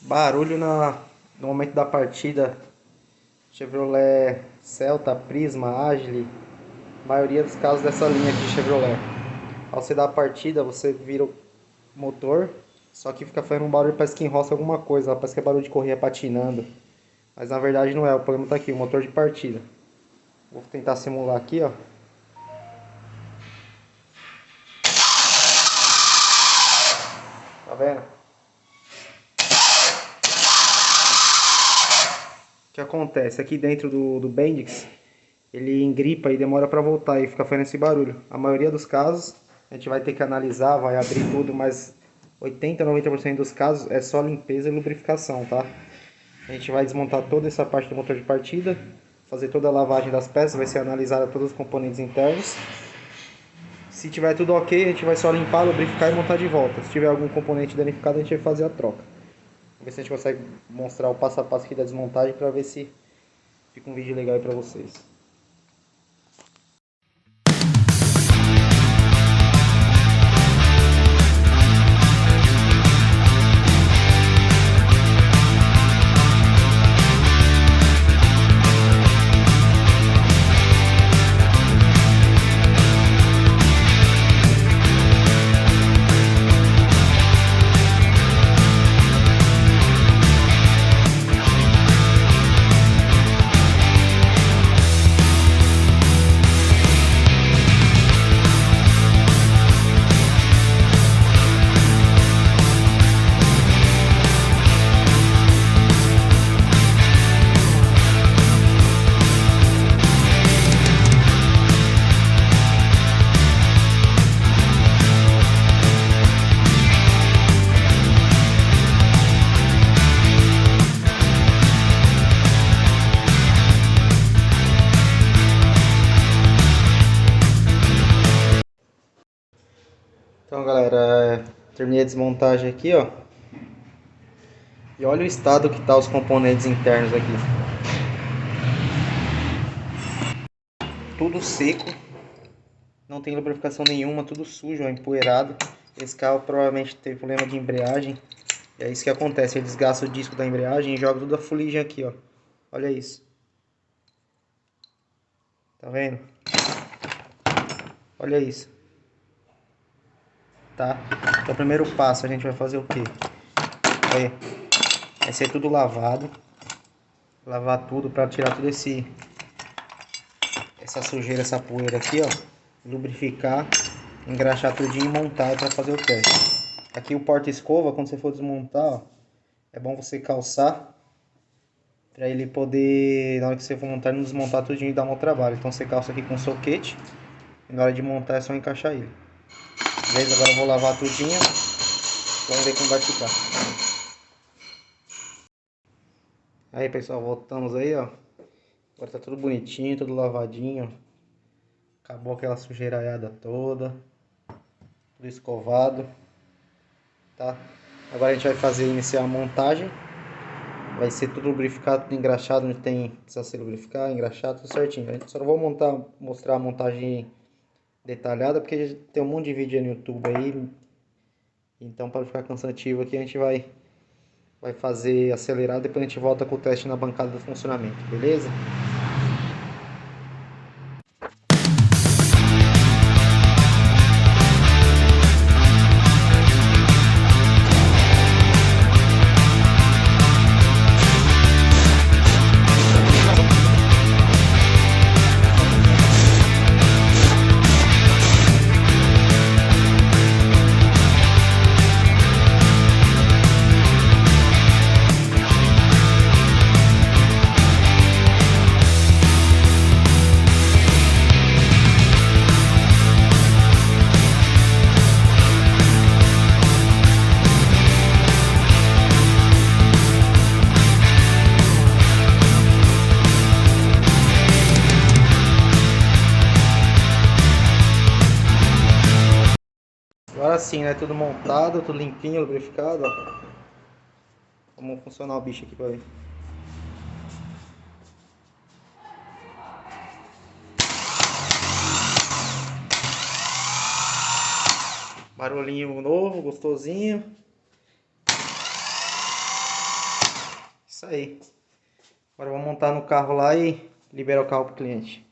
Barulho no momento da partida. Chevrolet Celta, Prisma, Agile, maioria dos casos dessa linha aqui de Chevrolet. Ao você dar a partida, você vira o motor, só que fica fazendo um barulho, parece que enrosca alguma coisa, parece que é barulho de correia patinando. Mas na verdade não é, o problema está aqui, o motor de partida. Vou tentar simular aqui, ó. Tá vendo? O que acontece? Aqui dentro do Bendix, ele engripa e demora para voltar e fica fazendo esse barulho. A maioria dos casos, a gente vai ter que analisar, vai abrir tudo, mas 80, 90% dos casos é só limpeza e lubrificação, tá? A gente vai desmontar toda essa parte do motor de partida, fazer toda a lavagem das peças, vai ser analisada todos os componentes internos. Se tiver tudo ok, a gente vai só limpar, lubrificar e montar de volta. Se tiver algum componente danificado, a gente vai fazer a troca. Vamos ver se a gente consegue mostrar o passo a passo aqui da desmontagem para ver se fica um vídeo legal aí para vocês. Então galera, terminei a desmontagem aqui, ó. E olha o estado que tá os componentes internos aqui. Tudo seco, não tem lubrificação nenhuma, tudo sujo, ó, empoeirado. Esse carro provavelmente teve problema de embreagem. E é isso que acontece, ele desgasta o disco da embreagem e joga toda a fuligem aqui, ó. Olha isso. Tá vendo? Olha isso. Tá? Então o primeiro passo a gente vai fazer o que? Vai ser tudo lavado. Lavar tudo para tirar tudo essa sujeira, essa poeira aqui, ó. Lubrificar, engraxar tudinho e montar para fazer o teste. Aqui o porta-escova, quando você for desmontar, ó, é bom você calçar para ele poder, na hora que você for montar, não desmontar tudinho e dar um trabalho. Então você calça aqui com soquete e na hora de montar é só encaixar ele. Beleza? Agora eu vou lavar tudinho. Vamos ver como vai ficar. Aí pessoal, voltamos aí, ó. Agora tá tudo bonitinho, tudo lavadinho. Acabou aquela sujeiraiada toda. Tudo escovado. Tá? Agora a gente vai iniciar a montagem. Vai ser tudo lubrificado, tudo engraxado, onde precisa ser lubrificado, engraxado, tudo certinho. A gente só não vou mostrar a montagem detalhada, porque tem um monte de vídeo no YouTube aí. Então para ficar cansativo aqui a gente vai fazer acelerado, depois a gente volta com o teste na bancada do funcionamento, beleza? Agora sim, né? Tudo montado, tudo limpinho, lubrificado, ó. Vamos funcionar o bicho aqui pra ver. Barulhinho novo, gostosinho. Isso aí. Agora vamos montar no carro lá e liberar o carro pro cliente.